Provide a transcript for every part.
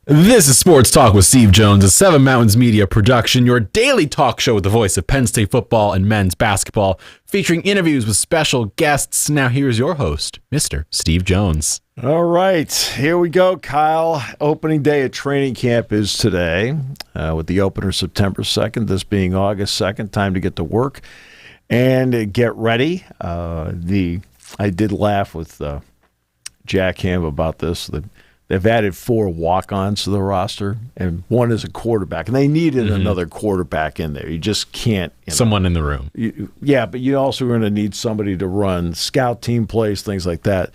This is Sports Talk with Steve Jones, a Seven Mountains Media production, your daily talk show with the voice of Penn State football and men's basketball, featuring interviews with special guests. Now here's your host, Mr. Steve Jones. All right, here we go, Kyle. Opening day at training camp is today, with the opener September 2nd, this being August 2nd. Time to get to work and get ready. I did laugh with Jack Ham about this. They've added 4 walk-ons to the roster, and one is a quarterback. And they needed another quarterback in there. You just can't. Someone in the room. Yeah, but you also are going to need somebody to run scout team plays, things like that.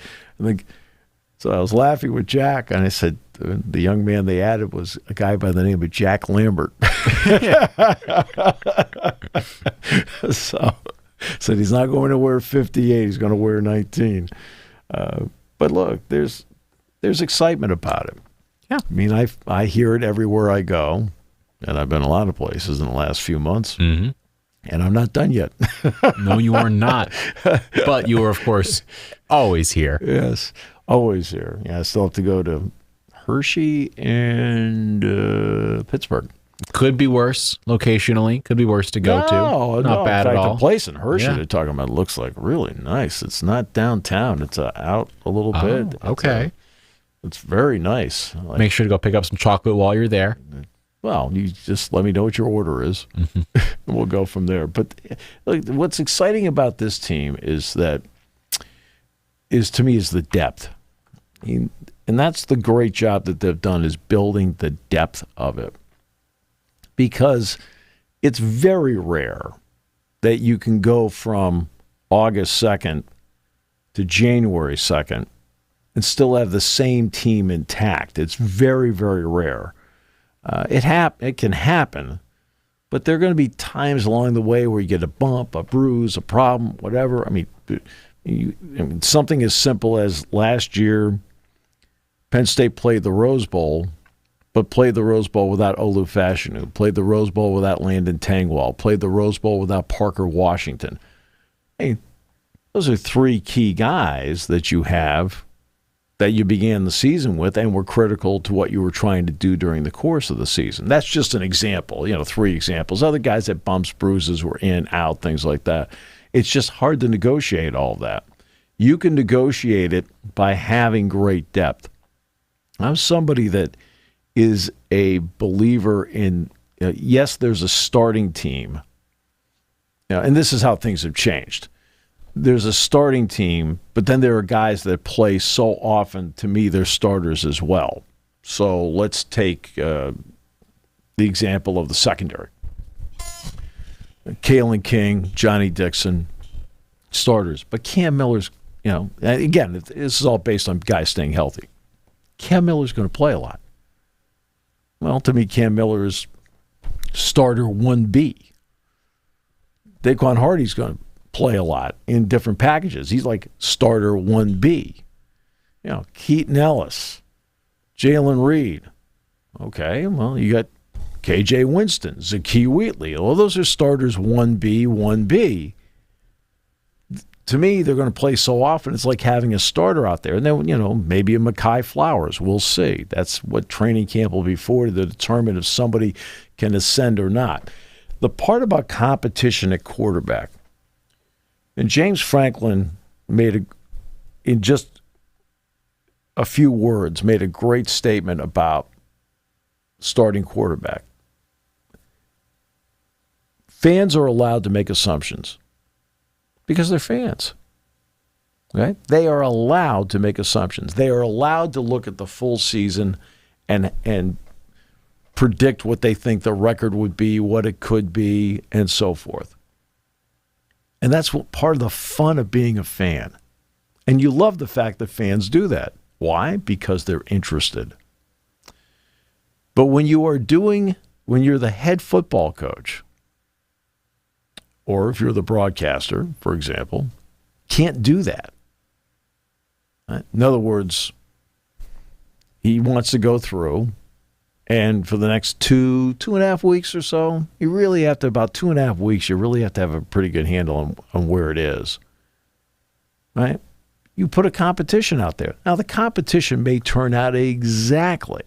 So I was laughing with Jack, and I said the young man they added was a guy by the name of Jack Lambert. So said he's not going to wear 58. He's going to wear 19. But look, there's excitement about it. Yeah. I mean, I hear it everywhere I go, and I've been a lot of places in the last few months, and I'm not done yet. No, you are not. But you are, of course, always here. Yes, always here. Yeah, I still have to go to Hershey and Pittsburgh. Could be worse locationally. Could be worse to go to. Not bad in fact, at all. The place in Hershey Yeah. they're talking about looks like really nice. It's not downtown. It's out a little bit. Okay. It's very nice. Make sure to go pick up some chocolate while you're there. Well, you just let me know what your order is, and we'll go from there. But look, what's exciting about this team is to me the depth. And that's the great job that they've done, is building the depth of it. Because it's very rare that you can go from August 2nd to January 2nd and still have the same team intact. It's very, very rare. It can happen, but there are going to be times along the way where you get a bump, a bruise, a problem, whatever. I mean, something as simple as last year, Penn State played the Rose Bowl, but played the Rose Bowl without Olu Fashanu, played the Rose Bowl without Landon Tangwall, played the Rose Bowl without Parker Washington. Hey, those are 3 key guys that you have that you began the season with and were critical to what you were trying to do during the course of the season. That's just an example, 3 examples. Other guys that bumps, bruises, were in, out, things like that. It's just hard to negotiate all that. You can negotiate it by having great depth. I'm somebody that is a believer in, yes, there's a starting team. And this is how things have changed. There's a starting team, but then there are guys that play so often, to me, they're starters as well. So let's take the example of the secondary. Kalen King, Johnny Dixon, starters. But Cam Miller's, again, this is all based on guys staying healthy. Cam Miller's going to play a lot. Well, to me, Cam Miller is starter 1B. Daquan Hardy's going to play a lot in different packages. He's like starter 1B. Keaton Ellis, Jalen Reed. Okay, well, you got KJ Winston, Zakee Wheatley. All those are starters 1B, 1B. To me, they're going to play so often, it's like having a starter out there. And then, maybe a Mekhi Flowers. We'll see. That's what training camp will be for, to determine if somebody can ascend or not. The part about competition at quarterback, and James Franklin in just a few words, made a great statement about starting quarterback. Fans are allowed to make assumptions because they're fans. Right? They are allowed to make assumptions. They are allowed to look at the full season and predict what they think the record would be, what it could be, and so forth. And that's what part of the fun of being a fan. And you love the fact that fans do that. Why? Because they're interested. But when you're the head football coach, or if you're the broadcaster, for example, can't do that. In other words, he wants to go through, and for the next 2.5 weeks or so, you really have to, about 2.5 weeks, you really have to have a pretty good handle on where it is. Right? You put a competition out there. Now, the competition may turn out exactly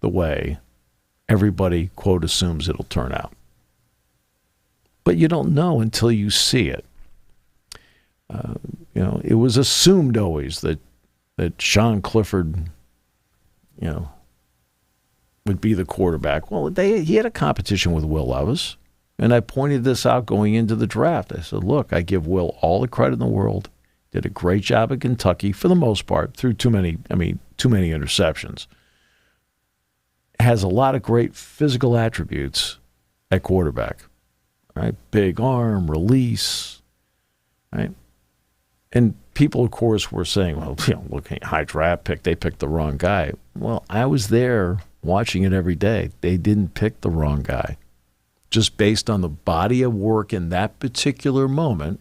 the way everybody, quote, assumes it'll turn out. But you don't know until you see it. It was assumed always that Sean Clifford, would be the quarterback. Well, he had a competition with Will Levis, and I pointed this out going into the draft. I said, look, I give Will all the credit in the world. Did a great job at Kentucky for the most part, threw too many interceptions. Has a lot of great physical attributes at quarterback, right? Big arm, release, right? And people, of course, were saying, well, look, high draft pick, they picked the wrong guy. Well, I was there watching it every day. They didn't pick the wrong guy. Just based on the body of work in that particular moment.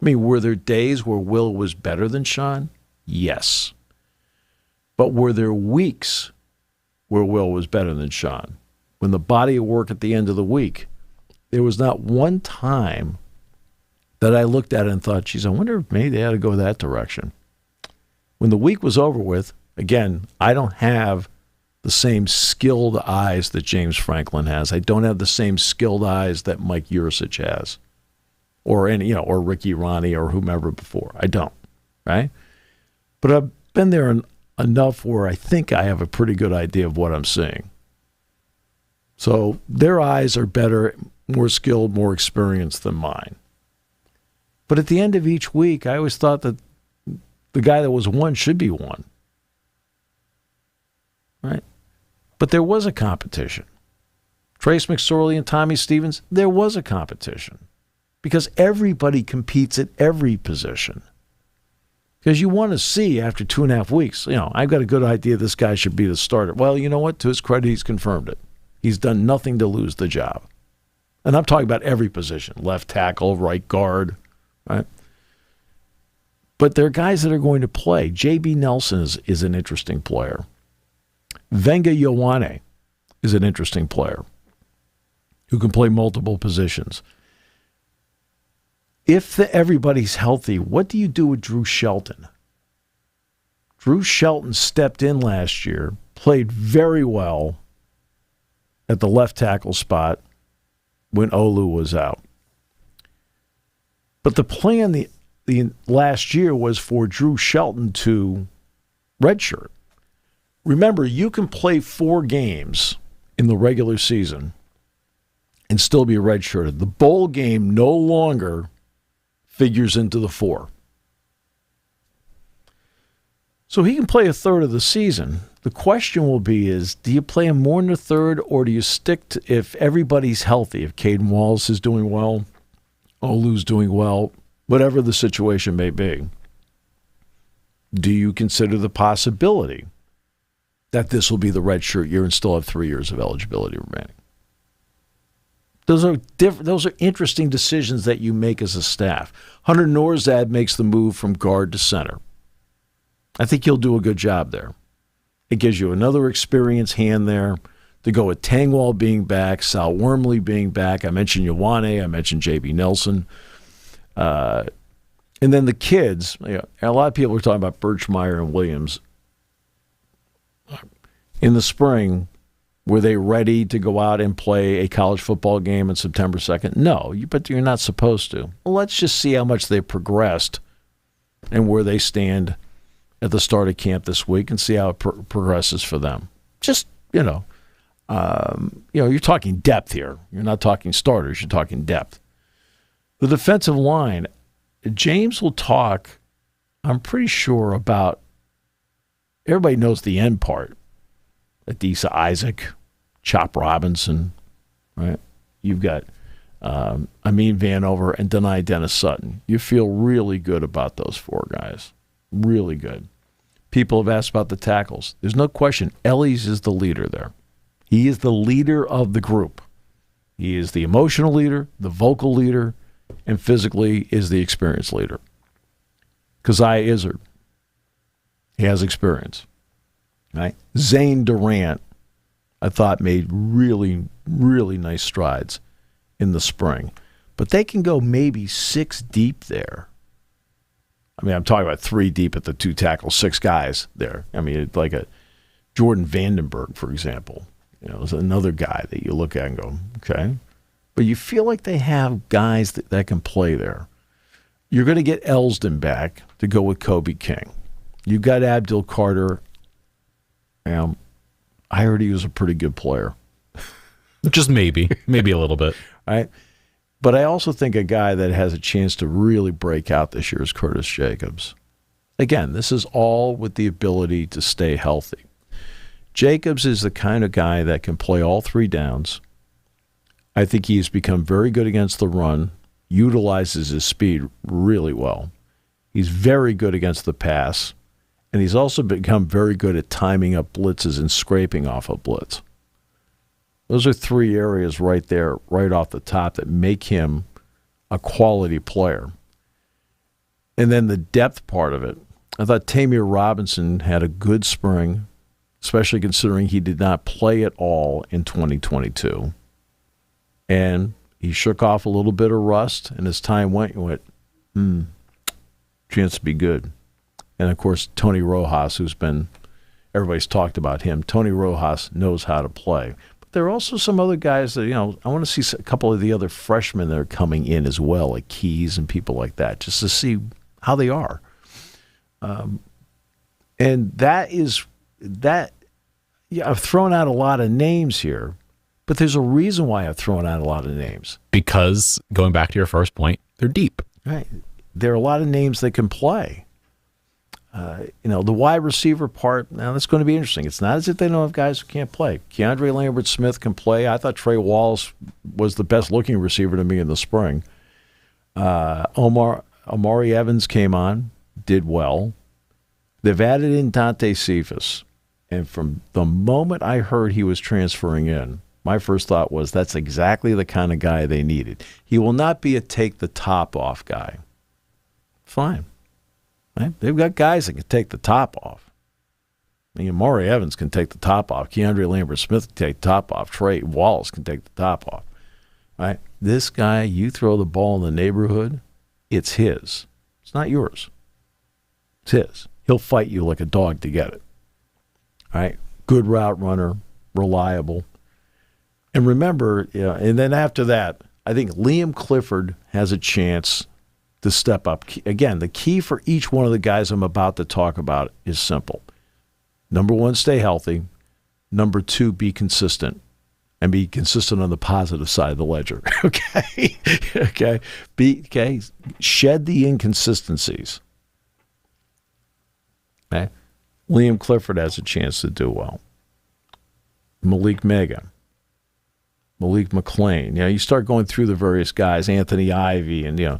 I mean, were there days where Will was better than Sean? Yes. But were there weeks where Will was better than Sean? When the body of work at the end of the week, there was not one time that I looked at it and thought, geez, I wonder if maybe they ought to go that direction. When the week was over with, again, I don't have the same skilled eyes that James Franklin has. I don't have the same skilled eyes that Mike Yursich has, or Ricky Ronnie or whomever before. I don't, right? But I've been there enough where I think I have a pretty good idea of what I'm seeing. So their eyes are better, more skilled, more experienced than mine. But at the end of each week, I always thought that the guy that was one should be one. Right? But there was a competition. Trace McSorley and Tommy Stevens, there was a competition. Because everybody competes at every position. Because you want to see after 2.5 weeks, I've got a good idea this guy should be the starter. Well, you know what? To his credit, he's confirmed it. He's done nothing to lose the job. And I'm talking about every position. Left tackle, right guard, right? But there are guys that are going to play. J.B. Nelson is an interesting player. Venga Ioane is an interesting player who can play multiple positions. If everybody's healthy, what do you do with Drew Shelton? Drew Shelton stepped in last year, played very well at the left tackle spot when Olu was out. But the plan the last year was for Drew Shelton to redshirt. Remember, you can play 4 games in the regular season and still be redshirted. The bowl game no longer figures into the 4. So he can play a third of the season. The question will be do you play him more in the third, or do you stick to, if everybody's healthy, if Caden Wallace is doing well, Olu's doing well, whatever the situation may be, do you consider the possibility that this will be the redshirt year and still have 3 years of eligibility remaining? Those are interesting decisions that you make as a staff. Hunter Norzad makes the move from guard to center. I think he'll do a good job there. It gives you another experienced hand there to go with Tangwall being back, Sal Wormley being back. I mentioned Ioane. I mentioned J.B. Nelson. And then the kids. A lot of people are talking about Birchmeyer and Williams. In the spring, were they ready to go out and play a college football game on September 2nd? No, but you're not supposed to. Well, let's just see how much they've progressed and where they stand at the start of camp this week and see how it progresses for them. Just, you're talking depth here. You're not talking starters. You're talking depth. The defensive line, James will talk, I'm pretty sure, about, everybody knows the end part. Adisa Isaac, Chop Robinson, right? You've got Amin Vanover and Denai Dennis Sutton. You feel really good about those 4 guys. Really good. People have asked about the tackles. There's no question. Ellies is the leader there. He is the leader of the group. He is the emotional leader, the vocal leader, and physically is the experienced leader. Keziah Izzard, he has experience. Right? Zane Durant, I thought, made really, really nice strides in the spring. But they can go maybe 6 deep there. I mean, I'm talking about 3 deep at the 2 tackles, 6 guys there. I mean, like a Jordan Vandenberg, for example, is another guy that you look at and go, okay. But you feel like they have guys that can play there. You're going to get Elsdon back to go with Kobe King. You've got Abdul Carter. I heard he was a pretty good player. Just maybe a little bit. Right? But I also think a guy that has a chance to really break out this year is Curtis Jacobs. Again, this is all with the ability to stay healthy. Jacobs is the kind of guy that can play all three downs. I think he's become very good against the run, utilizes his speed really well. He's very good against the pass, and he's also become very good at timing up blitzes and scraping off a blitz. Those are three areas right there, right off the top, that make him a quality player. And then the depth part of it. I thought Tamir Robinson had a good spring, especially considering he did not play at all in 2022. And he shook off a little bit of rust, and as time went, he went, chance to be good. And, of course, Tony Rojas, everybody's talked about him. Tony Rojas knows how to play. But there are also some other guys that, I want to see a couple of the other freshmen that are coming in as well, like Keys and people like that, just to see how they are. And I've thrown out a lot of names here, but there's a reason why I've thrown out a lot of names. Because, going back to your first point, they're deep. Right. There are a lot of names that can play. The wide receiver part, now that's going to be interesting. It's not as if they don't have guys who can't play. Keandre Lambert-Smith can play. I thought Trey Wallace was the best-looking receiver to me in the spring. Omari Evans came on, did well. They've added in Dante Cephas. And from the moment I heard he was transferring in, my first thought was that's exactly the kind of guy they needed. He will not be a take-the-top-off guy. Fine. Right? They've got guys that can take the top off. Omari Evans can take the top off. Keandre Lambert-Smith can take the top off. Trey Wallace can take the top off. Right? This guy, you throw the ball in the neighborhood, it's his. It's not yours. It's his. He'll fight you like a dog to get it. Right? Good route runner, reliable. And remember, and then after that, I think Liam Clifford has a chance to step up. Again, the key for each one of the guys I'm about to talk about is simple. Number one, stay healthy. Number two, be consistent. And be consistent on the positive side of the ledger. Okay? Okay? Shed the inconsistencies. Okay? Liam Clifford has a chance to do well. Malik McClain. You start going through the various guys, Anthony Ivey, and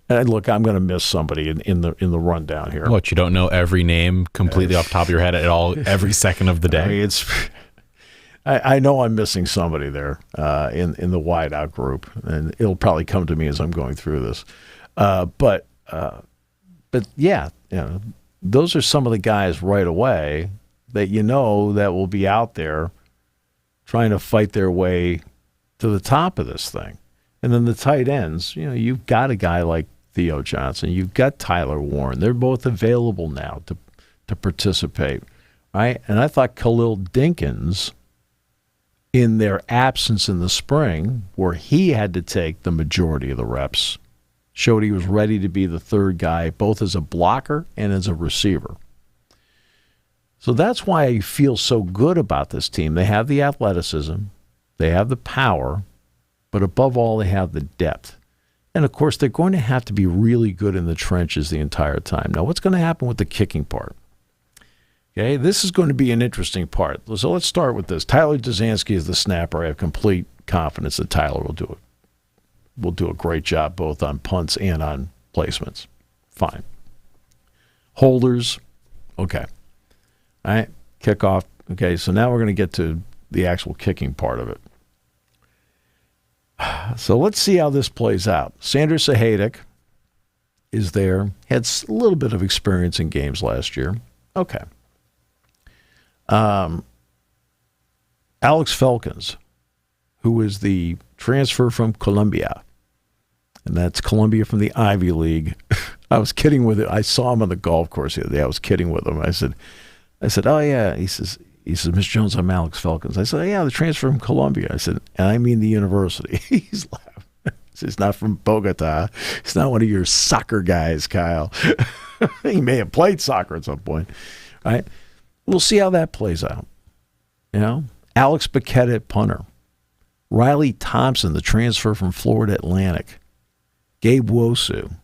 and look, I'm going to miss somebody in the rundown here. What, you don't know every name completely off the top of your head at all every second of the day? I know I'm missing somebody there in the wideout group, and it'll probably come to me as I'm going through this. But yeah, those are some of the guys right away that that will be out there trying to fight their way to the top of this thing. And then the tight ends, you've got a guy like Theo Johnson. You've got Tyler Warren. They're both available now to participate. Right? And I thought Khalil Dinkins, in their absence in the spring, where he had to take the majority of the reps, showed he was ready to be the third guy, both as a blocker and as a receiver. So that's why I feel so good about this team. They have the athleticism. They have the power. But above all, they have the depth. And, of course, they're going to have to be really good in the trenches the entire time. Now, what's going to happen with the kicking part? Okay, this is going to be an interesting part. So let's start with this. Tyler Duzansky is the snapper. I have complete confidence that Tyler will do it. Will do a great job both on punts and on placements. Fine. Holders, okay. All right, kickoff. Okay, so now we're going to get to the actual kicking part of it. So let's see how this plays out. Sanders Sahaydak is there. Had a little bit of experience in games last year. Okay. Alex Felkins, who is the transfer from Columbia. And that's Columbia from the Ivy League. I was kidding with it. I saw him on the golf course the other day. I was kidding with him. I said, oh, yeah. He says, He said, Mr. Jones, I'm Alex Felkins. I said, yeah, the transfer from Columbia. I said, and I mean the university. He's laughing. He's not from Bogota. He's not one of your soccer guys, Kyle. He may have played soccer at some point, right? We'll see how that plays out. You know, Alex Paquette at punter. Riley Thompson, the transfer from Florida Atlantic. Gabe Wosu.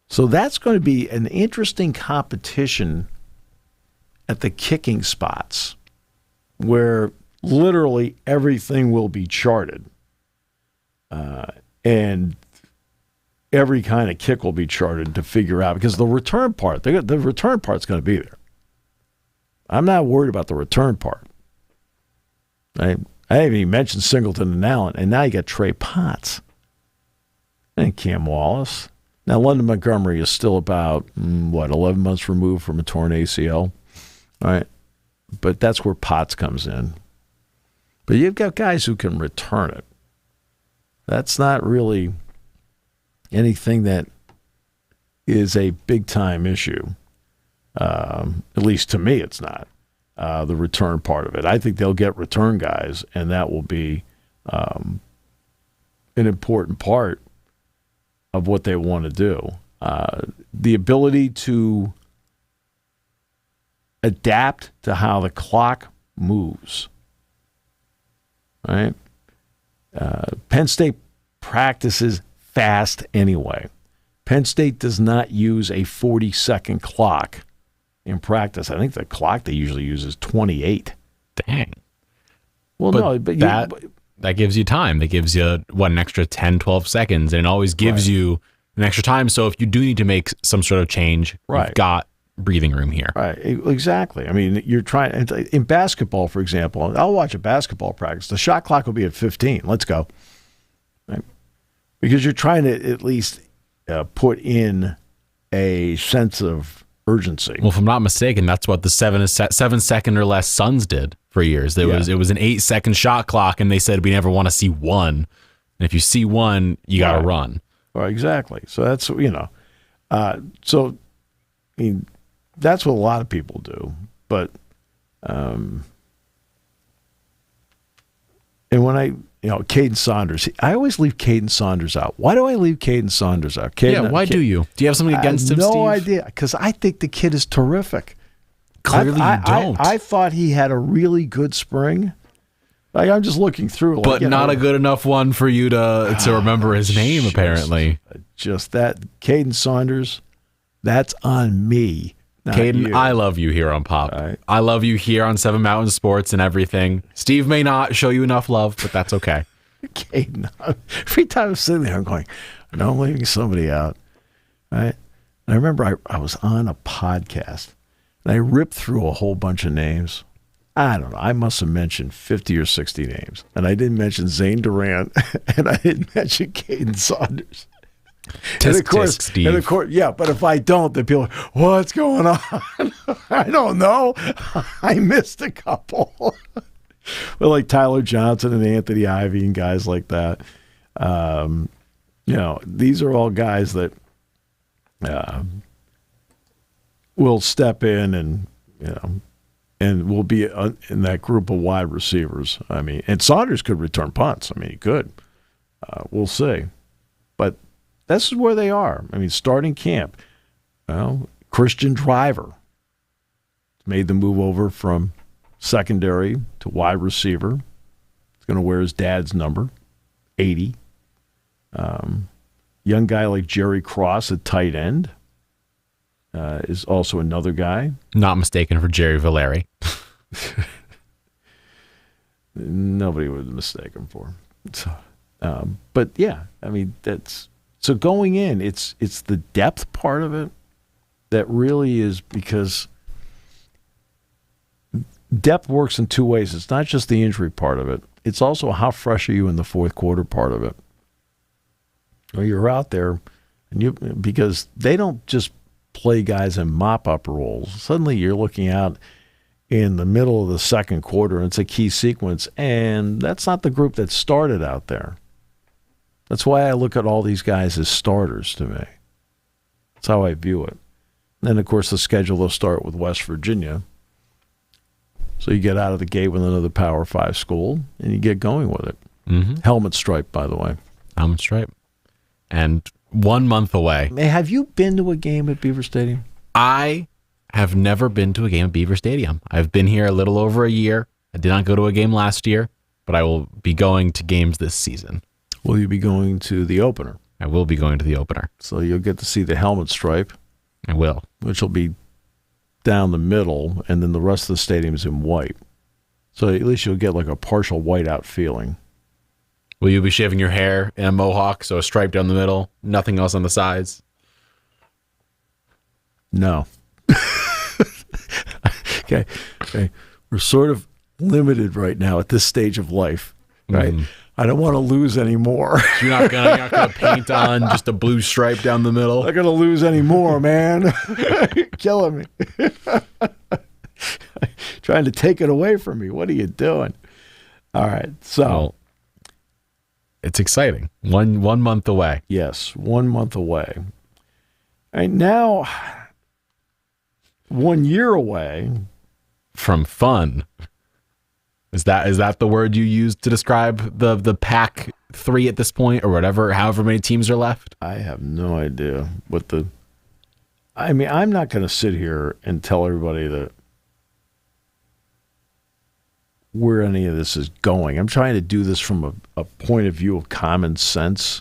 So that's going to be an interesting competition at the kicking spots where literally everything will be charted. And every kind of kick will be charted to figure out, because the return part, the return part's going to be there. I'm not worried about the return part. I haven't even mentioned Singleton and Allen, and now you got Trey Potts and Cam Wallace. Now, London Montgomery is still about, 11 months removed from a torn ACL, all right? But that's where Potts comes in. But you've got guys who can return it. That's not really anything that is a big-time issue. At least to me, it's not. The return part of it. I think they'll get return guys, and that will be an important part of what they want to do. The ability to adapt to how the clock moves, right? Penn State practices fast anyway. Penn State does not use a 40-second clock in practice. I think the clock they usually use is 28. Dang. Well, that gives you time. That gives you, an extra 10, 12 seconds, and it always gives you an extra time. So if you do need to make some sort of change, you've got breathing room here. Right, exactly. I mean, you're trying, in basketball, for example, I'll watch a basketball practice. The shot clock will be at 15. Let's go. Right? Because you're trying to at least put in a sense of urgency. Well, if I'm not mistaken, that's what the 7-second or less Suns did for years. It was an 8-second shot clock, and they said we never want to see one. And if you see one, you got to run. Right, exactly. So that's, that's what a lot of people do. But, and when Caden Saunders, I always leave Caden Saunders out. Why do I leave Caden Saunders out? Why do you? Do you have something against him, Steve? No idea, because I think the kid is terrific. Clearly you don't. I thought he had a really good spring. Like, I'm just looking through. But not a good enough one for you to remember his name, apparently. Just that. Caden Saunders, that's on me. Caden, I love you here on Pop. Right. I love you here on Seven Mountain Sports and everything. Steve may not show you enough love, but that's okay. Caden, every time I'm sitting there, I'm going, no, I'm leaving somebody out. Right? And I remember I was on a podcast, and I ripped through a whole bunch of names. I don't know. I must have mentioned 50 or 60 names. And I didn't mention Zane Durant, and I didn't mention Caden Saunders. And of course, yeah, but if I don't, then people are, what's going on? I don't know. I missed a couple. Well, like Tyler Johnson and Anthony Ivey and guys like that. These are all guys that will step in and will be in that group of wide receivers. I mean, and Saunders could return punts. I mean, he could. We'll see. But this is where they are. I mean, starting camp. Christian Driver made the move over from secondary to wide receiver. He's going to wear his dad's number, 80. Young guy like Jerry Cross at tight end is also another guy. Not mistaken for Jerry Valeri. Nobody would mistake him for him. So, but yeah, I mean, that's so going in. It's the depth part of it that really is, because depth works in two ways. It's not just the injury part of it. It's also how fresh are you in the fourth quarter part of it. Well, you're out there, and because they don't just play guys in mop-up roles. Suddenly you're looking out in the middle of the second quarter, and it's a key sequence, and that's not the group that started out there. That's why I look at all these guys as starters to me. That's how I view it. And then, of course, the schedule will start with West Virginia. So you get out of the gate with another Power 5 school, and you get going with it. Mm-hmm. Helmet stripe, by the way. Helmet stripe. And 1 month away. Have you been to a game at Beaver Stadium? I have never been to a game at Beaver Stadium. I've been here a little over a year. I did not go to a game last year, but I will be going to games this season. Will you be going to the opener? I will be going to the opener. So you'll get to see the helmet stripe. I will. Which will be down the middle, and then the rest of the stadium is in white. So at least you'll get like a partial whiteout feeling. Will you be shaving your hair in a mohawk, so a stripe down the middle, nothing else on the sides? No. Okay. We're sort of limited right now at this stage of life, right? I don't want to lose any more. You're not gonna paint on just a blue stripe down the middle? I'm not gonna lose any more, man. You're killing me. Trying to take it away from me. What are you doing? All right. So well, it's exciting. One month away. Yes, 1 month away. And now 1 year away from fun. Is that the word you used to describe the PAC-3 at this point, or whatever, however many teams are left? I have no idea what I mean, I'm not going to sit here and tell everybody that where any of this is going. I'm trying to do this from a point of view of common sense,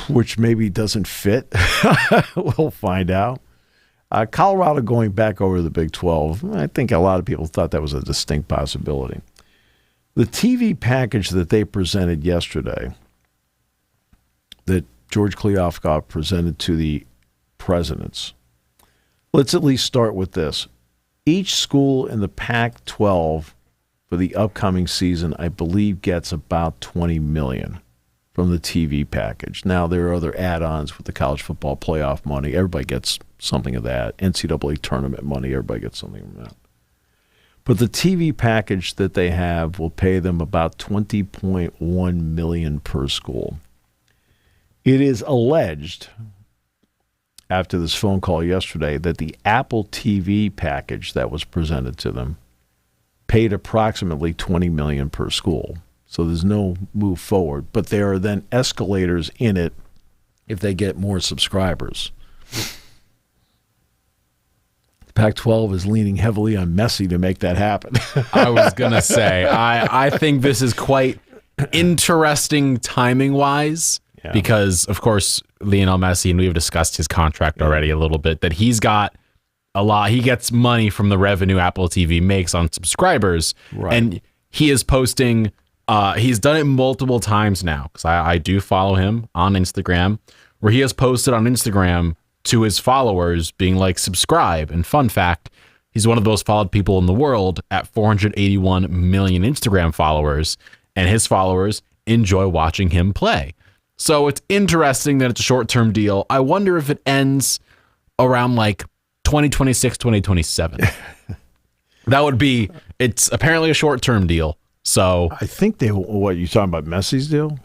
which maybe doesn't fit. We'll find out. Colorado going back over to the Big 12, I think a lot of people thought that was a distinct possibility. The TV package that they presented yesterday, that George Kliavkoff presented to the presidents, let's at least start with this. Each school in the Pac-12 for the upcoming season, I believe, gets about $20 million from the TV package. Now, there are other add-ons with the college football playoff money. Everybody gets something of that. NCAA tournament money, everybody gets something from that. But the TV package that they have will pay them about $20.1 million per school. It is alleged, after this phone call yesterday, that the Apple TV package that was presented to them paid approximately $20 million per school. So there's no move forward. But there are then escalators in it if they get more subscribers. The Pac-12 is leaning heavily on Messi to make that happen. I was going to say, I think this is quite interesting timing-wise because, of course, Lionel Messi, and we've discussed his contract already a little bit, that he's got a lot. He gets money from the revenue Apple TV makes on subscribers. Right. And he is posting... he's done it multiple times now, because I do follow him on Instagram, where he has posted on Instagram to his followers being like, subscribe. And fun fact, he's one of the most followed people in the world at 481 million Instagram followers, and his followers enjoy watching him play. So it's interesting that it's a short-term deal. I wonder if it ends around like 2026, 2027. That would be, it's apparently a short-term deal. So I think what you talking about, Messi's deal?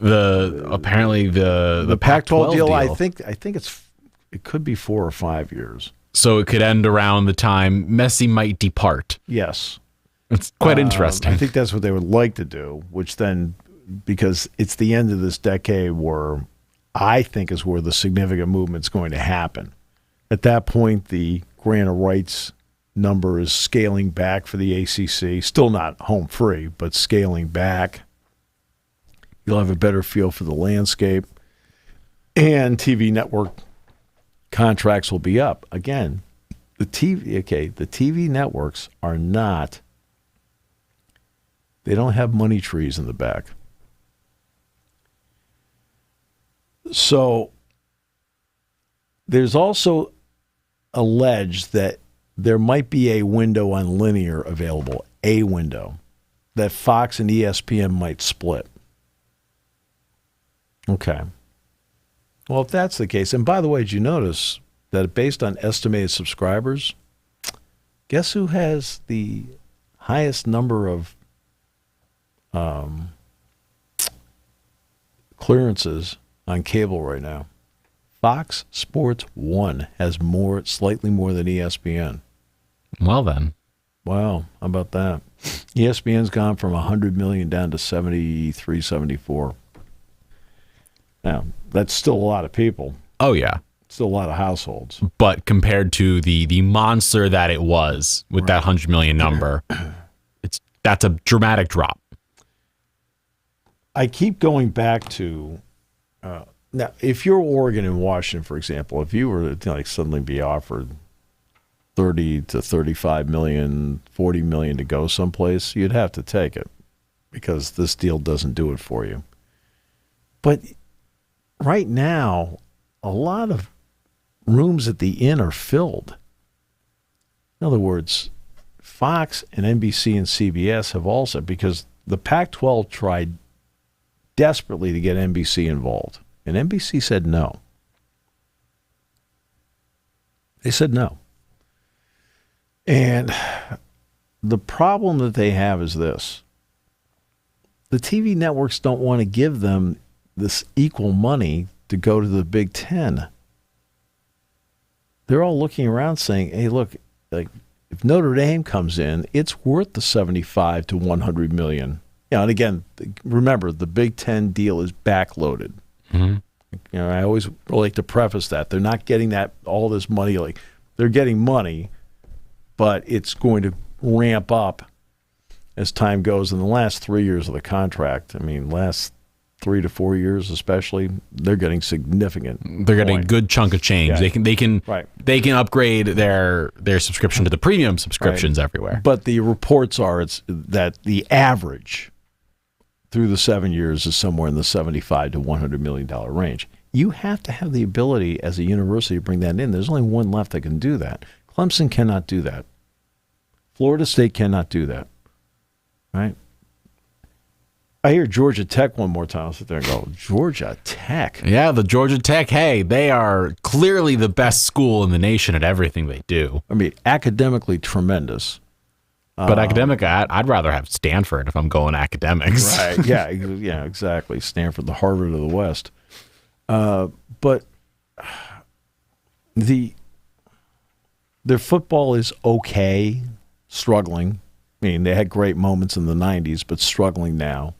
Apparently the Pac-12 deal. I think it could be 4 or 5 years. So it could end around the time Messi might depart. Yes, it's quite interesting. I think that's what they would like to do. Which then, because it's the end of this decade, where I think is where the significant movement's going to happen. At that point, the grant of rights number is scaling back for the ACC. Still not home free, but scaling back. You'll have a better feel for the landscape. And TV network contracts will be up. Again, the TV networks are not, they don't have money trees in the back. So there's also alleged that there might be a window on linear available, a window, that Fox and ESPN might split. Okay. Well, if that's the case, and by the way, did you notice that based on estimated subscribers, guess who has the highest number of clearances on cable right now? Fox Sports 1 has slightly more than ESPN. Well then. Wow, how about that? ESPN's gone from 100 million down to 73, 74. Now, that's still a lot of people. Oh, yeah. Still a lot of households. But compared to the monster that it was with that 100 million number, that's a dramatic drop. I keep going back to now, if you're Oregon and Washington, for example, if you were to like suddenly be offered 30 to 35 million, 40 million to go someplace, you'd have to take it because this deal doesn't do it for you. But right now, a lot of rooms at the inn are filled. In other words, Fox and NBC and CBS have also, because the Pac-12 tried desperately to get NBC involved, and NBC said no. They said no. And the problem that they have is this. The TV networks don't want to give them this equal money to go to the Big Ten. They're all looking around saying, hey, look, like if Notre Dame comes in, it's worth the 75 to 100 million. Yeah, and again, remember, the Big Ten deal is backloaded. Mm-hmm. You know, I always like to preface that. They're not getting all this money. Like, they're getting money, but it's going to ramp up as time goes. In the last 3 years of the contract, I mean, last 3 to 4 years especially, they're getting significant. They're getting a good chunk of change. Yeah. They can upgrade their subscription to the premium subscriptions everywhere. But the reports are that the average through the 7 years is somewhere in the $75 to $100 million range. You have to have the ability as a university to bring that in. There's only one left that can do that. Clemson cannot do that. Florida State cannot do that. Right? I hear Georgia Tech one more time. I'll sit there and go, Georgia Tech? Yeah, the Georgia Tech, hey, they are clearly the best school in the nation at everything they do. I mean, academically tremendous. But academic, I'd rather have Stanford if I'm going academics. Right, yeah, exactly. Stanford, the Harvard of the West. But their football is okay, struggling. I mean, they had great moments in the 90s, but struggling now.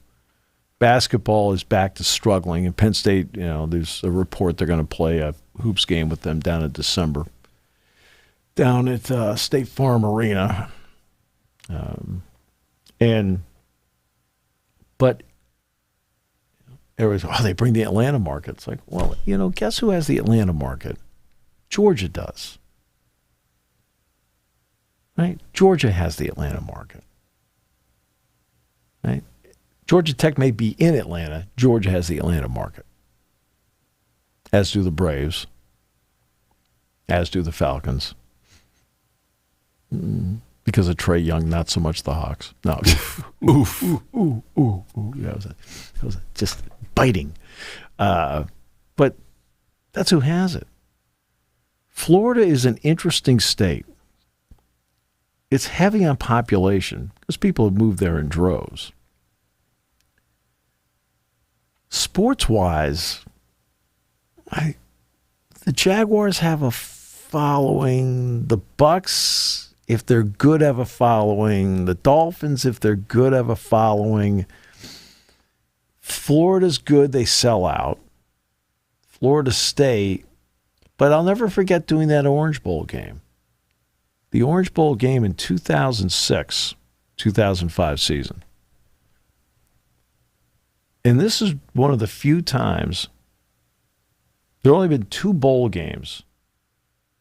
Basketball is back to struggling. And Penn State, there's a report they're going to play a hoops game with them down in December, down at State Farm Arena. But everybody's, they bring the Atlanta market. It's like, well, guess who has the Atlanta market? Georgia does. Right? Georgia has the Atlanta market. Right? Georgia Tech may be in Atlanta. Georgia has the Atlanta market. As do the Braves. As do the Falcons. Because of Trae Young, not so much the Hawks. No. Oof. Ooh. Yeah, it was just biting. But that's who has it. Florida is an interesting state. It's heavy on population because people have moved there in droves. Sports-wise, the Jaguars have a following. The Bucks, if they're good, have a following. The Dolphins, if they're good, have a following. Florida's good. They sell out. Florida State. But I'll never forget doing that Orange Bowl game. The Orange Bowl game in 2006, 2005 season. And this is one of the few times, there have only been 2 bowl games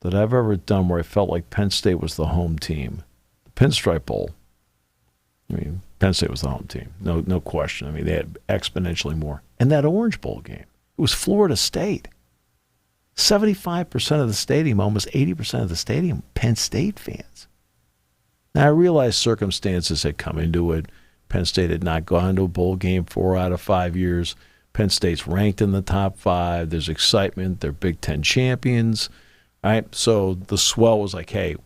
that I've ever done where I felt like Penn State was the home team. The Pinstripe Bowl. I mean, Penn State was the home team. No question. I mean, they had exponentially more. And that Orange Bowl game, it was Florida State. 75% of the stadium, almost 80% of the stadium, Penn State fans. Now, I realize circumstances had come into it. Penn State had not gone to a bowl game 4 out of 5 years. Penn State's ranked in the top 5. There's excitement. They're Big Ten champions. Right? So the swell was like, hey,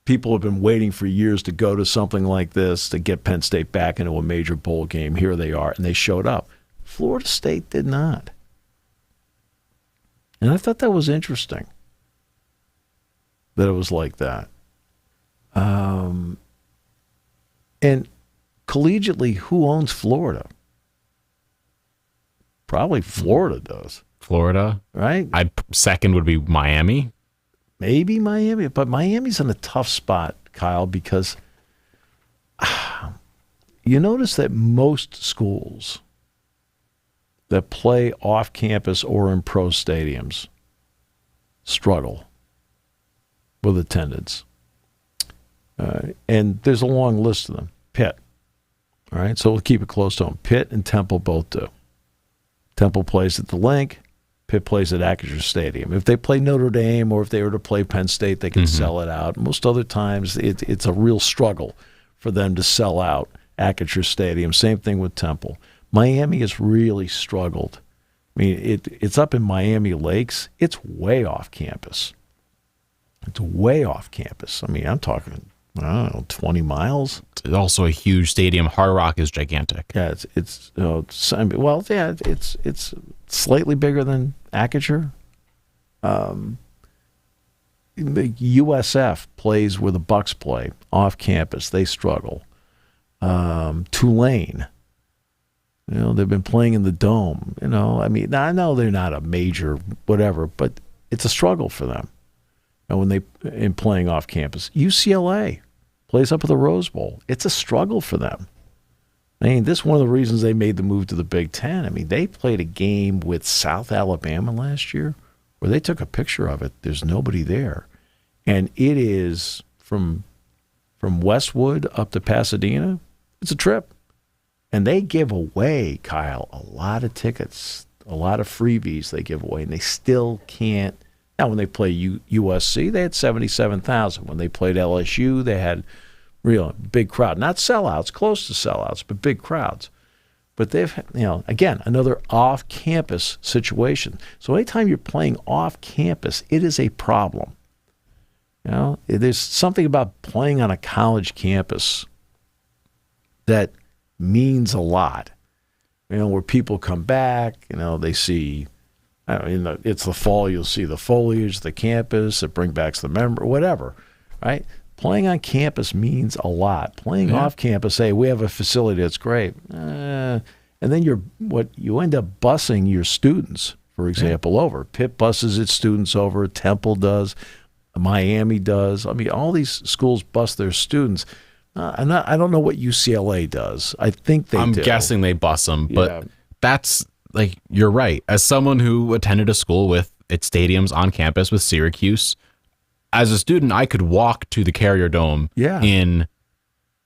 people have been waiting for years to go to something like this to get Penn State back into a major bowl game. Here they are, and they showed up. Florida State did not. And I thought that was interesting, that it was like that. And collegiately, who owns Florida? Probably Florida does. Florida, right? Second would be Miami. Maybe Miami, but Miami's in a tough spot, Kyle, because you notice that most schools that play off campus or in pro stadiums struggle with attendance. And there's a long list of them. Pitt. All right, so we'll keep it close to them. Pitt and Temple both do. Temple plays at the Link. Pitt plays at Acrisure Stadium. If they play Notre Dame or if they were to play Penn State, they can sell it out. Most other times, it's a real struggle for them to sell out Acrisure Stadium. Same thing with Temple. Miami has really struggled. I mean, it's up in Miami Lakes. It's way off campus. It's way off campus. I mean, I'm talking, I don't know, 20 miles. It's also a huge stadium. Hard Rock is gigantic. Yeah, it's slightly bigger than Acrisure. USF plays where the Bucks play, off campus. They struggle. Tulane, they've been playing in the Dome. I mean, I know they're not a major whatever, but it's a struggle for them. And when they in playing off campus, UCLA plays up at the Rose Bowl. It's a struggle for them. I mean, this is one of the reasons they made the move to the Big Ten. I mean, they played a game with South Alabama last year where they took a picture of it. There's nobody there. And it is from Westwood up to Pasadena. It's a trip. And they give away, Kyle, a lot of tickets, a lot of freebies they give away, and they still can't. Now, when they play USC, they had 77,000. When they played LSU, they had real big crowd. Not sellouts, close to sellouts, but big crowds. But they've, again, another off-campus situation. So anytime you're playing off-campus, it is a problem. There's something about playing on a college campus that means a lot. Where people come back, they see, it's the fall, you'll see the foliage, the campus, it brings back the memory, whatever, right? Playing on campus means a lot. Playing off campus, hey, we have a facility that's great. And then you end up busing your students, for example, over. Pitt buses its students over, Temple does, Miami does. I mean, all these schools bus their students. I don't know what UCLA does. I think they do. I'm guessing they bus them, but that's, you're right. As someone who attended a school with its stadiums on campus with Syracuse, as a student, I could walk to the Carrier Dome in,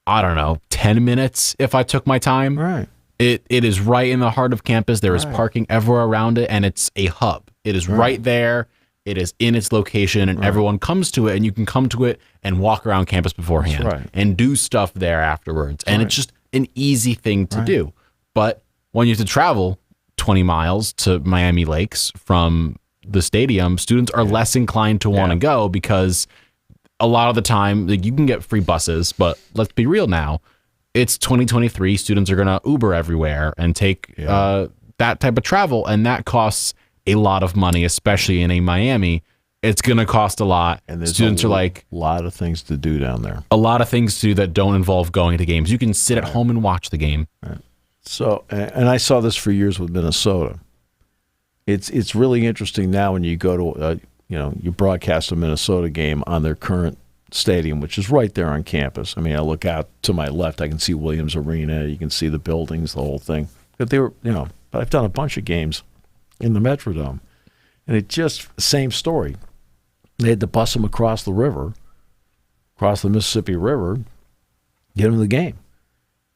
10 minutes if I took my time. Right. It is right in the heart of campus. There is parking everywhere around it, and it's a hub. It is right there. It is in its location, and everyone comes to it, and you can come to it and walk around campus beforehand and do stuff there afterwards. And it's just an easy thing to do. But when you have to travel 20 miles to Miami Lakes from the stadium, students are less inclined to want to go because a lot of the time, you can get free buses, but let's be real now. It's 2023. Students are going to Uber everywhere and take that type of travel, and that costs a lot of money, especially in a Miami. It's going to cost a lot. And there's students are a lot of things to do down there. A lot of things to do that don't involve going to games. You can sit at home and watch the game. Right. So, and I saw this for years with Minnesota. It's really interesting now when you go to you broadcast a Minnesota game on their current stadium, which is right there on campus. I mean, I look out to my left, I can see Williams Arena, you can see the buildings, the whole thing. But they were, but I've done a bunch of games in the Metrodome, and it just same story. They had to bus them across the river, across the Mississippi River, get them to the game.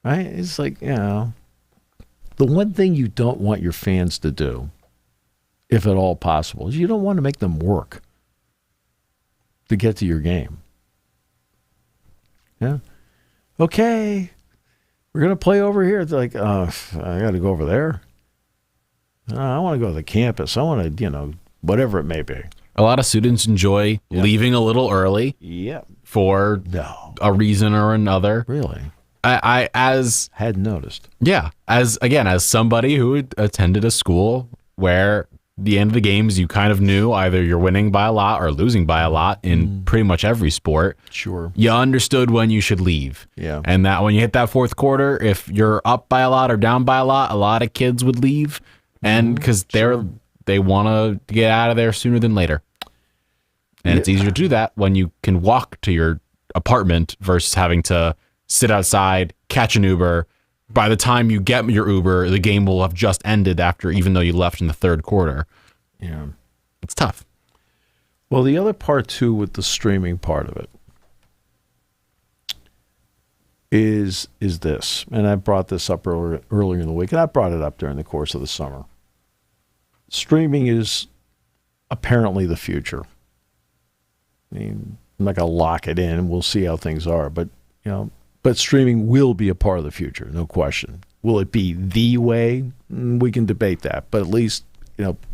Right? It's like, the one thing you don't want your fans to do, if at all possible, is you don't want to make them work to get to your game. Yeah. Okay, we're going to play over here. It's like, I got to go over there. I want to go to the campus. I want to, whatever it may be. A lot of students enjoy leaving a little early for a reason or another. Really? I hadn't noticed. Yeah. As somebody who attended a school where the end of the games, you kind of knew either you're winning by a lot or losing by a lot in pretty much every sport. Sure. You understood when you should leave. Yeah. And that when you hit that fourth quarter, if you're up by a lot or down by a lot of kids would leave, and because they want to get out of there sooner than later. And it's easier to do that when you can walk to your apartment versus having to sit outside, catch an Uber. By the time you get your Uber, the game will have just ended even though you left in the third quarter. Yeah. It's tough. Well, the other part, too, with the streaming part of it is this. And I brought this up earlier in the week, and I brought it up during the course of the summer. Streaming is apparently the future. I mean, I'm not going to lock it in. We'll see how things are. But streaming will be a part of the future, no question. Will it be the way? We can debate that. But at least,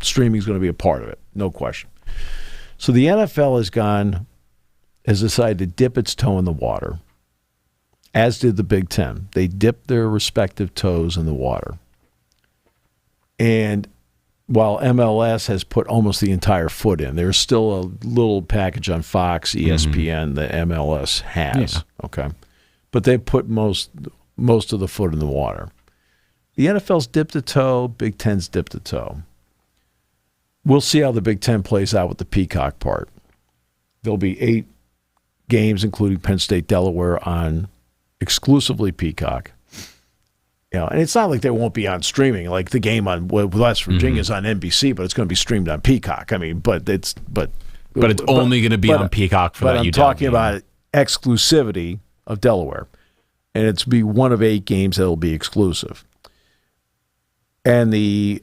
streaming is going to be a part of it, no question. So the NFL has decided to dip its toe in the water, as did the Big Ten. They dipped their respective toes in the water. And while MLS has put almost the entire foot in, there's still a little package on Fox, ESPN that MLS has. Yeah. Okay. But they put most of the foot in the water. The NFL's dipped a toe, Big Ten's dipped a toe. We'll see how the Big Ten plays out with the Peacock part. There'll be 8 games, including Penn State, Delaware, on exclusively Peacock. And it's not like they won't be on streaming. Like the game on West Virginia is on NBC, but it's going to be streamed on Peacock. I mean, but it's only going to be on Peacock for that. But I'm talking about exclusivity of Delaware, and it's be one of 8 games that will be exclusive. And the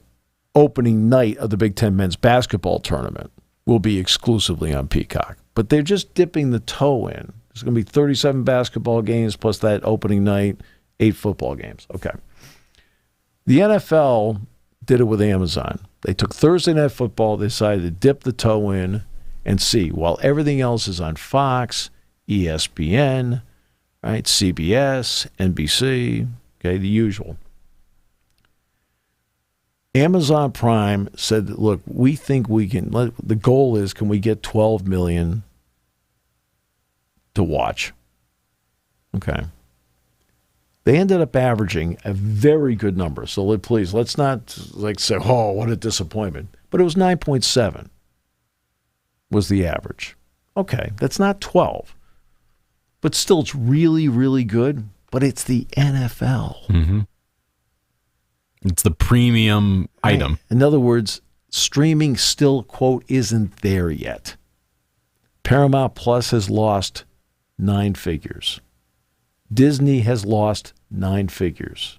opening night of the Big Ten men's basketball tournament will be exclusively on Peacock. But they're just dipping the toe in. There's going to be 37 basketball games plus that opening night. 8 football games. Okay. The NFL did it with Amazon. They took Thursday Night Football, they decided to dip the toe in and see. While everything else is on Fox, ESPN, right, CBS, NBC, okay, the usual. Amazon Prime said, look, we think we can, the goal is, can we get 12 million to watch? Okay. They ended up averaging a very good number. So let's not say, oh, what a disappointment. But it was 9.7 was the average. Okay, that's not 12. But still, it's really, really good. But it's the NFL. Mm-hmm. It's the premium item. In other words, streaming still, quote, isn't there yet. Paramount Plus has lost 9 figures. Disney has lost 9 figures.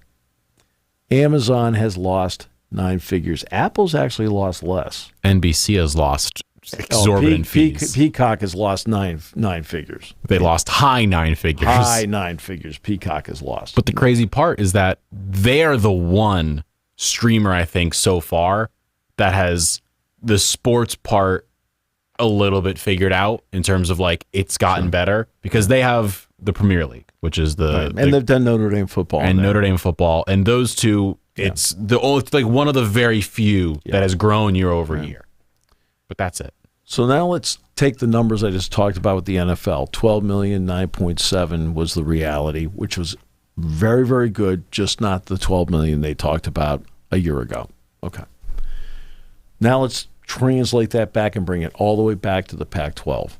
Amazon has lost 9 figures. Apple's actually lost less. NBC has lost exorbitant fees. Peacock has lost 9 figures. They lost high 9 figures. High 9 figures. Peacock has lost. But the crazy part is that they're the one streamer, I think, so far that has the sports part a little bit figured out in terms of it's gotten better because they have the Premier League, which is and they've done Notre Dame football and Notre Dame football, and those two, it's one of the very few that has grown year over year. But that's it. So now let's take the numbers I just talked about with the NFL. 12 million, 9.7 was the reality, which was very, very good, just not the 12 million they talked about a year ago. Okay. Now let's translate that back and bring it all the way back to the Pac-12.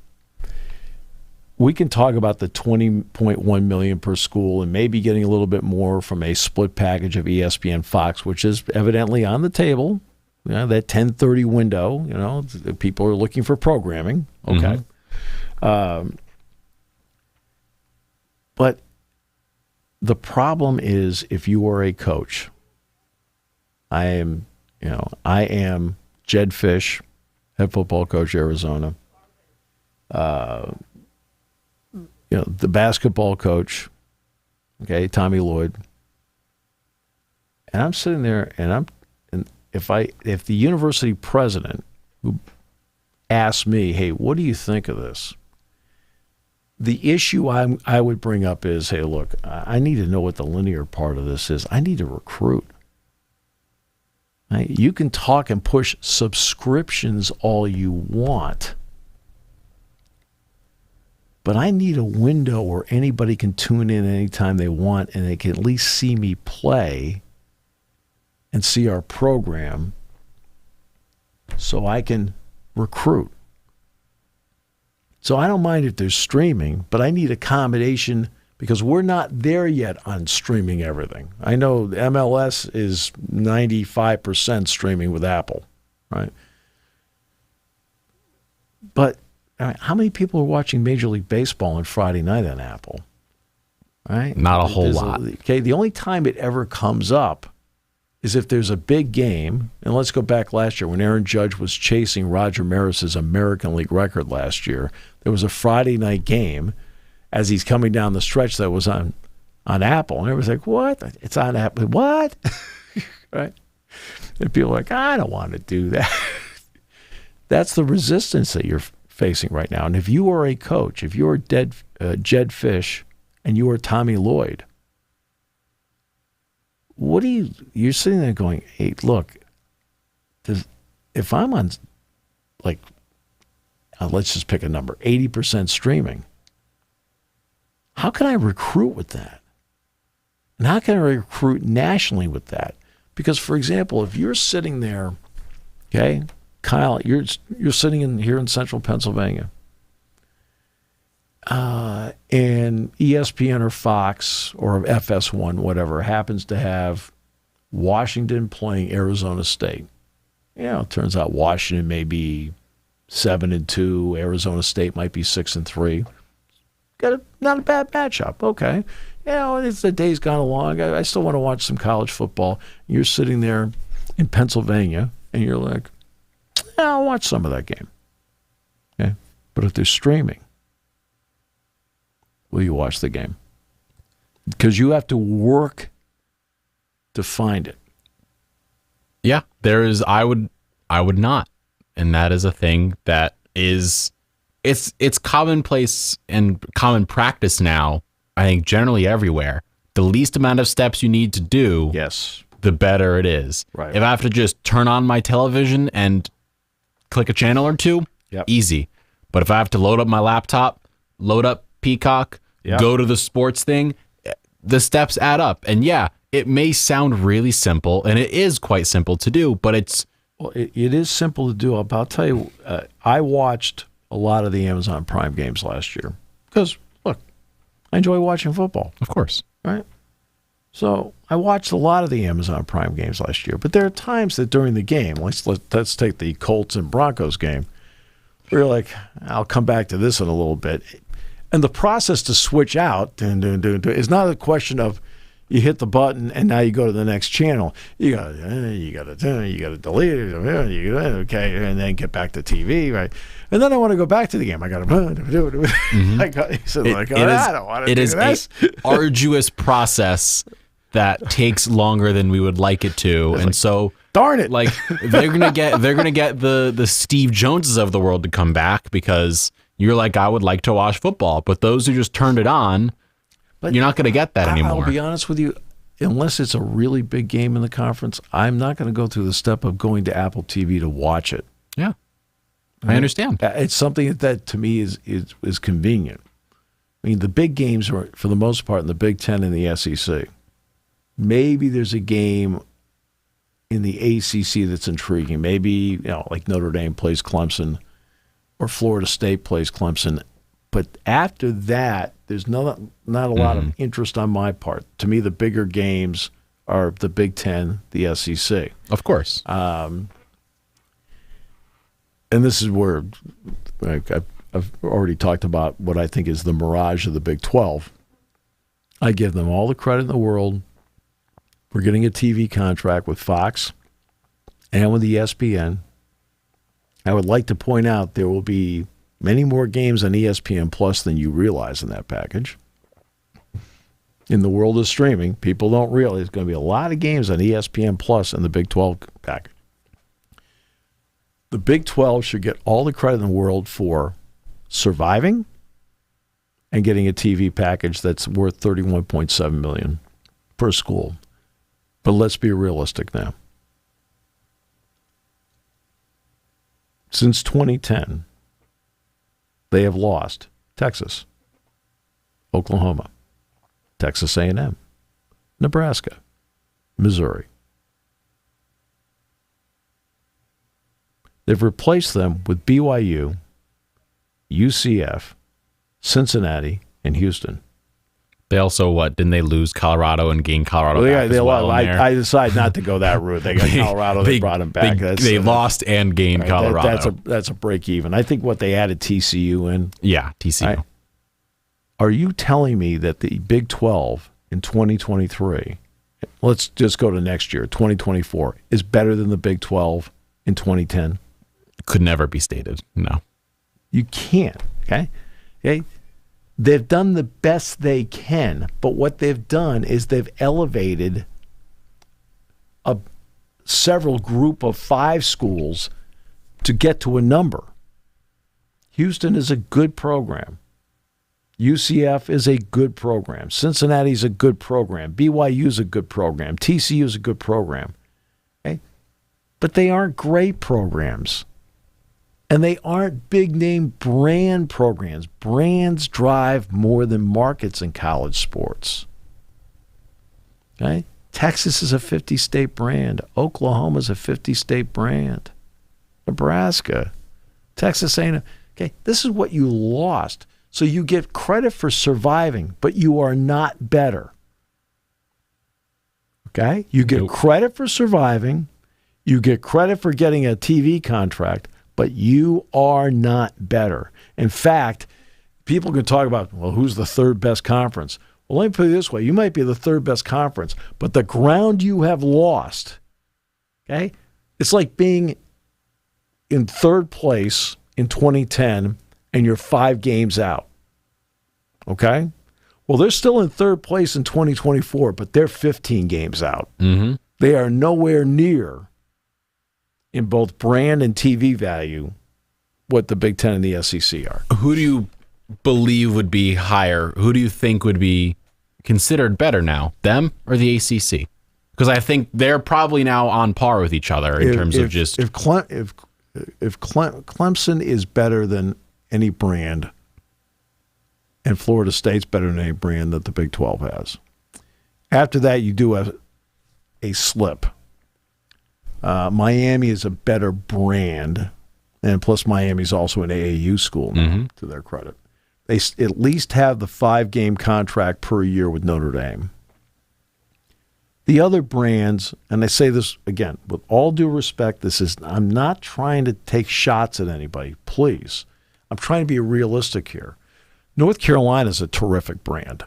We can talk about the $20.1 million per school and maybe getting a little bit more from a split package of ESPN Fox, which is evidently on the table. That 10:30 window, people are looking for programming. Okay. Mm-hmm. But the problem is if you are a coach, I am Jed Fish, head football coach, Arizona. The basketball coach, okay, Tommy Lloyd. And I'm sitting there, and if the university president who asked me, hey, what do you think of this? The issue I would bring up is, hey, look, I need to know what the linear part of this is. I need to recruit. Right? You can talk and push subscriptions all you want, but I need a window where anybody can tune in anytime they want and they can at least see me play and see our program so I can recruit. So I don't mind if there's streaming, but I need accommodation because we're not there yet on streaming everything. I know MLS is 95% streaming with Apple, right? But I mean, how many people are watching Major League Baseball on Friday night on Apple? Right? Not a whole lot. Okay, the only time it ever comes up is if there's a big game, and let's go back last year when Aaron Judge was chasing Roger Maris's American League record last year. There was a Friday night game as he's coming down the stretch that was on Apple. And everyone's like, what? It's on Apple. What? Right? And people are like, I don't want to do that. That's the resistance that you're facing right now. And if you are a coach, if you're Jed Fish and you are Tommy Lloyd, what do you're sitting there going, hey, look, if I'm on, like, let's just pick a number, 80% streaming, how can I recruit with that? And how can I recruit nationally with that? Because, for example, if you're sitting there, okay, Kyle, you're sitting here in central Pennsylvania, and ESPN or Fox or FS1, whatever, happens to have Washington playing Arizona State. It turns out Washington may be 7-2, Arizona State might be 6-3. Not a bad matchup. Okay. It's the day's gone along. I still want to watch some college football. You're sitting there in Pennsylvania, and you're like, I'll watch some of that game. Okay. But if they're streaming, will you watch the game? Because you have to work to find it. Yeah, I would not. And that is a thing that is, it's commonplace and common practice now, I think, generally everywhere. The least amount of steps you need to do, yes, the better it is. Right. If I have to just turn on my television and click a channel or two, easy. But if I have to load up my laptop, load up Peacock, go to the sports thing, the steps add up. And yeah, it may sound really simple, and it is quite simple to do, but it's... Well, it is simple to do. I'll tell you, I watched a lot of the Amazon Prime games last year because, look, I enjoy watching football. Of course. Right? So I watched a lot of the Amazon Prime games last year, but there are times that during the game, let's take the Colts and Broncos game, where you're like, I'll come back to this in a little bit. And the process to switch out is not a question of you hit the button and now you go to the next channel. You gotta delete it, okay, and then get back to TV, right? And then I want to go back to the game. I gotta mm-hmm. I don't want to do this. It is an arduous process that takes longer than we would like it to, and so darn it, like they're gonna get the Steve Joneses of the world to come back because you're like, I would like to watch football, but those who just turned it on. But you're not going to get that anymore. I'll be honest with you, unless it's a really big game in the conference, I'm not going to go through the step of going to Apple TV to watch it. Yeah, I understand. It's something that to me is convenient. I mean, the big games are, for the most part, in the Big Ten and the SEC. Maybe there's a game in the ACC that's intriguing. Maybe, like Notre Dame plays Clemson or Florida State plays Clemson. But after that, there's not a lot of interest on my part. To me, the bigger games are the Big Ten, the SEC. Of course. And this is where I've already talked about what I think is the mirage of the Big 12. I give them all the credit in the world for getting a TV contract with Fox and with ESPN. I would like to point out there will be many more games on ESPN Plus than you realize in that package. In the world of streaming, people don't realize there's going to be a lot of games on ESPN Plus in the Big 12 package. The Big 12 should get all the credit in the world for surviving and getting a TV package that's worth $31.7 million per school. But let's be realistic now. since 2010, they have lost Texas, Oklahoma, Texas A&M, Nebraska, Missouri. They've replaced them with BYU, UCF, Cincinnati, and Houston. They also, didn't they lose Colorado and gain Colorado back as well? I decided not to go that route. They got Colorado, they brought them back. They lost and gained right, Colorado. That's a break even. I think what they added TCU in. Yeah, TCU. Are you telling me that the Big 12 in 2023, let's just go to next year, 2024, is better than the Big 12 in 2010? Could never be stated, no. You can't, okay? They've done the best they can, but what they've done is they've elevated a several group of 5 schools to get to a number. Houston is a good program. UCF is a good program. Cincinnati is a good program. BYU is a good program. TCU is a good program. Okay? But they aren't great programs. And they aren't big-name brand programs. Brands drive more than markets in college sports. Okay? Texas is a 50-state brand. Oklahoma is a 50-state brand. Nebraska, Texas A&M. Okay, this is what you lost. So you get credit for surviving, but you are not better. Okay? You get credit for surviving. You get credit for getting a TV contract, but you are not better. In fact, people can talk about, well, who's the third best conference? Well, let me put it this way. You might be the third best conference, but the ground you have lost, okay? It's like being in third place in 2010 and you're 5 games out, okay? Well, they're still in third place in 2024, but they're 15 games out. Mm-hmm. They are nowhere near, in both brand and TV value, what the Big Ten and the SEC are. Who do you believe would be higher? Who do you think would be considered better now, them or the ACC? Because I think they're probably now on par with each other in terms of just... If Clemson is better than any brand, and Florida State's better than any brand that the Big 12 has. After that, you do a slip. Miami is a better brand, and plus Miami's also an AAU school now, to their credit. They at least have the 5-game contract per year with Notre Dame. The other brands, and I say this again, with all due respect, I'm not trying to take shots at anybody, please. I'm trying to be realistic here. North Carolina is a terrific brand.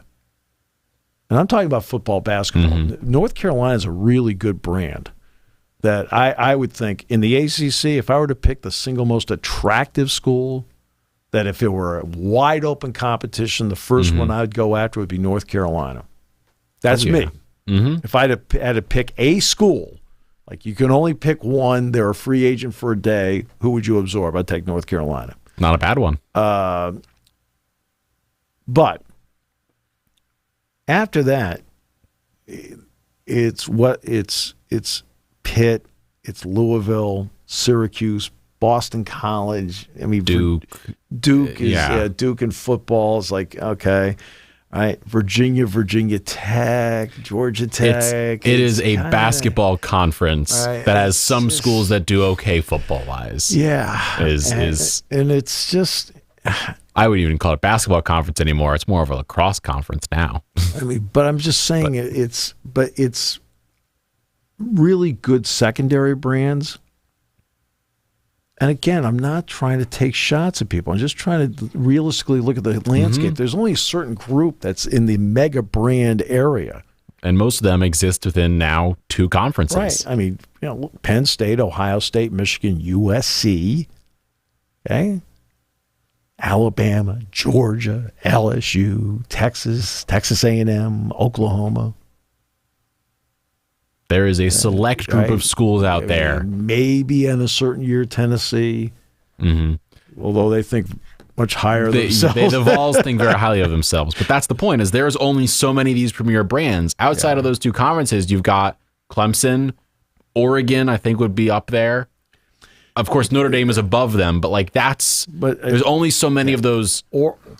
And I'm talking about football, basketball. North Carolina is a really good brand that I would think in the ACC, if I were to pick the single most attractive school, that if it were a wide open competition, the first one I would go after would be North Carolina. That's me. If I had to pick a school, like you can only pick one, they're a free agent for a day, who would you absorb? I'd take North Carolina. Not a bad one. But after that, it's Pitt, it's Louisville, Syracuse, Boston College. I mean, Duke is Duke in football is like, okay. All right, Virginia Tech, Georgia Tech. It is a basketball conference that has some schools that do okay football-wise. Yeah. And it's just... I wouldn't even call it basketball conference anymore. It's more of a lacrosse conference now. I mean, but I'm just saying it's really good secondary brands. And again, I'm not trying to take shots at people. I'm just trying to realistically look at the landscape. There's only a certain group that's in the mega brand area. And most of them exist within now 2 conferences. Right. I mean, Penn State, Ohio State, Michigan, USC, okay? Alabama, Georgia, LSU, Texas A&M, Oklahoma. There is a select group of schools out there. Maybe in a certain year, Tennessee. Although they think much higher of themselves. The Vols think very highly of themselves. But that's the point, is there's only so many of these premier brands. Outside of those 2 conferences, you've got Clemson, Oregon, I think would be up there. of course, Notre Dame is above them, but like there's only so many of those.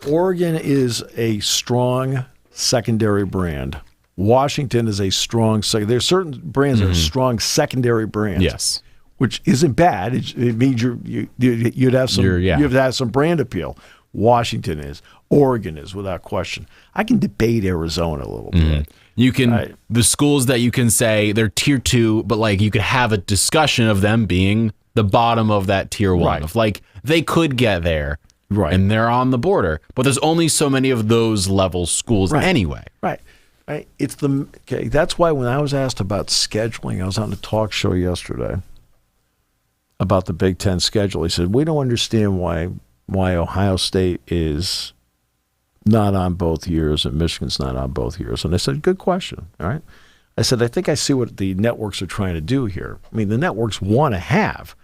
Oregon is a strong secondary brand. Washington is a strong second. There's certain brands that are strong secondary brands. Yes, which isn't bad. It means you'd have some you have to have some brand appeal. Washington is, Oregon is, without question. I can debate Arizona a little bit. You can the schools that you can say they're tier 2, but like you could have a discussion of them being the bottom of that tier 1. Right. Of like they could get there, right, and they're on the border, but there's only so many of those level schools anyway. Right. It's that's why when I was asked about scheduling, I was on a talk show yesterday about the Big Ten schedule. He said, we don't understand why Ohio State is not on both years and Michigan's not on both years. And I said, good question. All right. I said, I think I see what the networks are trying to do here. I mean, the networks want to have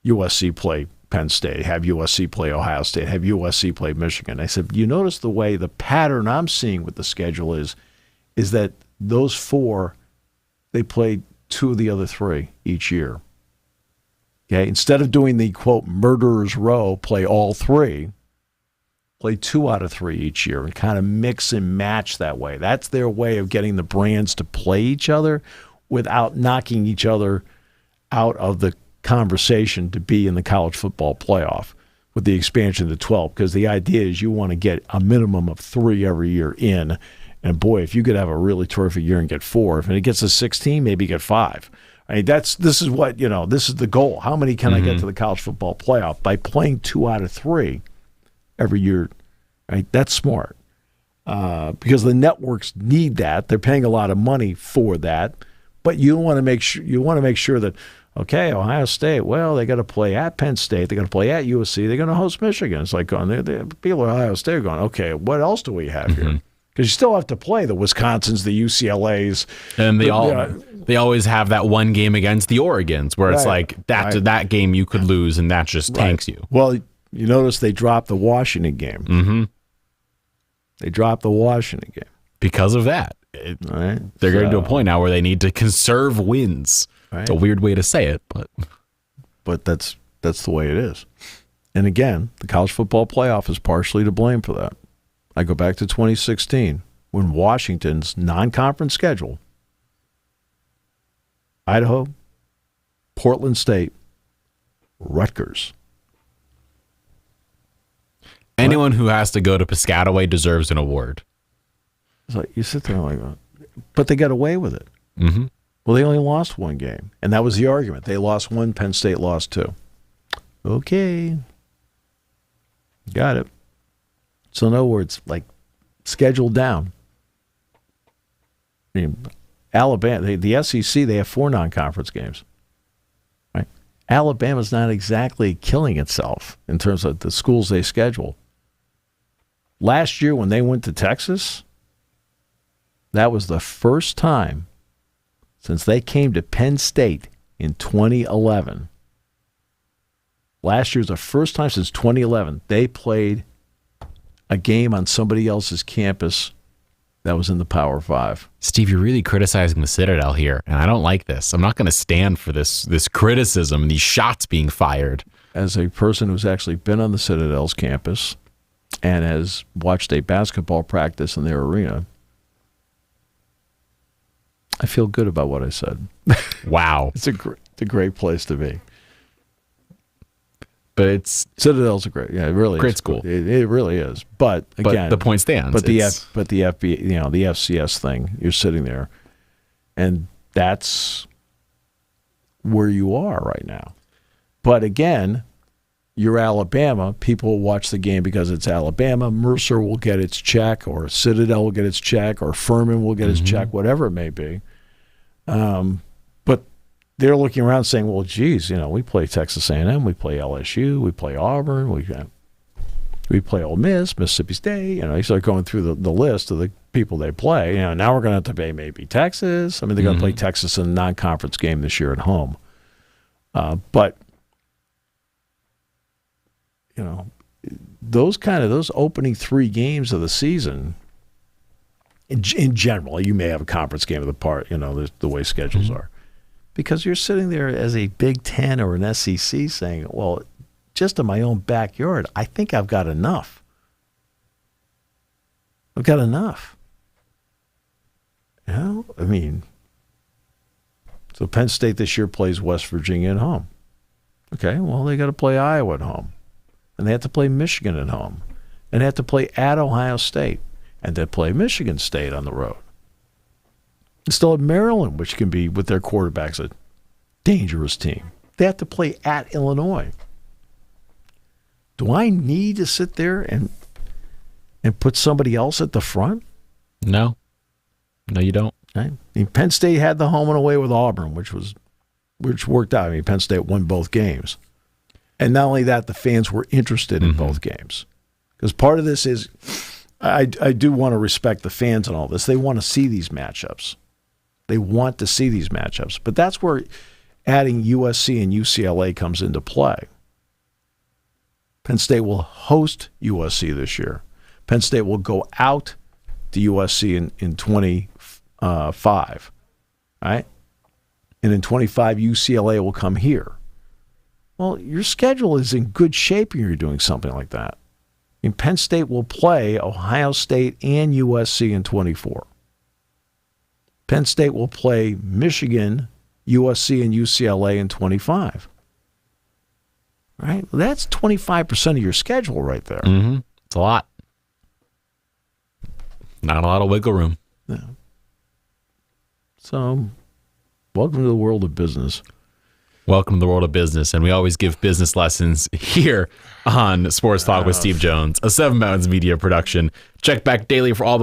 USC play Penn State, have USC play Ohio State, have USC play Michigan. I said, you notice the way the pattern I'm seeing with the schedule is that those 4, they play 2 of the other 3 each year. Okay, instead of doing the, quote, murderer's row, play all 3, play 2 out of 3 each year and kind of mix and match that way. That's their way of getting the brands to play each other without knocking each other out of the conversation to be in the college football playoff with the expansion to 12, because the idea is you want to get a minimum of 3 every year in. And boy, if you could have a really terrific year and get 4, if it gets to 16, maybe get 5. I mean, this is the goal. How many can I get to the college football playoff by playing 2 out of 3 every year? Right? That's smart because the networks need that. They're paying a lot of money for that, but you want to make sure that okay, Ohio State. Well, they got to play at Penn State. They got to play at USC. They're going to host Michigan. It's like people at Ohio State are going, okay, what else do we have here? Because you still have to play the Wisconsins, the UCLAs. And they always have that one game against the Oregons where it's like that game you could lose and that just tanks you. Well, you notice they dropped the Washington game. Mm-hmm. They dropped the Washington game. Because of that. They're getting to a point now where they need to conserve wins. Right. It's a weird way to say it, but that's the way it is. And again, the college football playoff is partially to blame for that. I go back to 2016 when Washington's non-conference schedule, Idaho, Portland State, Rutgers. Anyone who has to go to Piscataway deserves an award. It's like you sit there like, but they got away with it. Mm-hmm. Well, they only lost 1 game, and that was the argument. They lost 1, Penn State lost 2. Okay. Got it. So in other words, like scheduled down. I mean, Alabama, the SEC, they have 4 non-conference games. Right? Alabama's not exactly killing itself in terms of the schools they schedule. Last year when they went to Texas, that was the first time since they came to Penn State in 2011. Last year was the first time since 2011 they played a game on somebody else's campus that was in the Power 5. Steve, you're really criticizing the Citadel here, and I don't like this. I'm not going to stand for this criticism and these shots being fired. As a person who's actually been on the Citadel's campus and has watched a basketball practice in their arena, I feel good about what I said. Wow. It's a great place to be. But Citadel's it really great is. School. It really is. But again, the point stands. But the FCS thing, you're sitting there, and that's where you are right now. But again, you're Alabama. People will watch the game because it's Alabama. Mercer will get its check, or Citadel will get its check, or Furman will get its check, whatever it may be. But they're looking around saying, well, geez, we play Texas A&M, we play LSU, we play Auburn, we play Ole Miss, Mississippi State. You start going through the list of the people they play. Now we're going to have to play maybe Texas. I mean, they're going to play Texas in a non-conference game this year at home. But those opening 3 games of the season, in general, you may have a conference game of the part, the way schedules are. Because you're sitting there as a Big Ten or an SEC saying, well, just in my own backyard, I think I've got enough. I've got enough. You know, I mean, so Penn State this year plays West Virginia at home. Okay, well, they got to play Iowa at home. And they have to play Michigan at home. And they have to play at Ohio State. And then play Michigan State on the road. And still have Maryland, which can be, with their quarterbacks, a dangerous team. They have to play at Illinois. Do I need to sit there and put somebody else at the front? No. No, you don't. Right? I mean, Penn State had the home and away with Auburn, which worked out. I mean, Penn State won both games. And not only that, the fans were interested in both games. Because part of this is, I do want to respect the fans and all this. They want to see these matchups. They want to see these matchups. But that's where adding USC and UCLA comes into play. Penn State will host USC this year. Penn State will go out to USC in 25, right? And in 25, UCLA will come here. Well, your schedule is in good shape when you're doing something like that. I mean, Penn State will play Ohio State and USC in 24. Penn State will play Michigan, USC, and UCLA in 25. Right? Well, that's 25% of your schedule right there. Mm-hmm. It's a lot. Not a lot of wiggle room. Yeah. So, welcome to the world of business. Welcome to the world of business, and we always give business lessons here on Sports Talk with Steve Jones, a Seven Mountains Media production. Check back daily for all the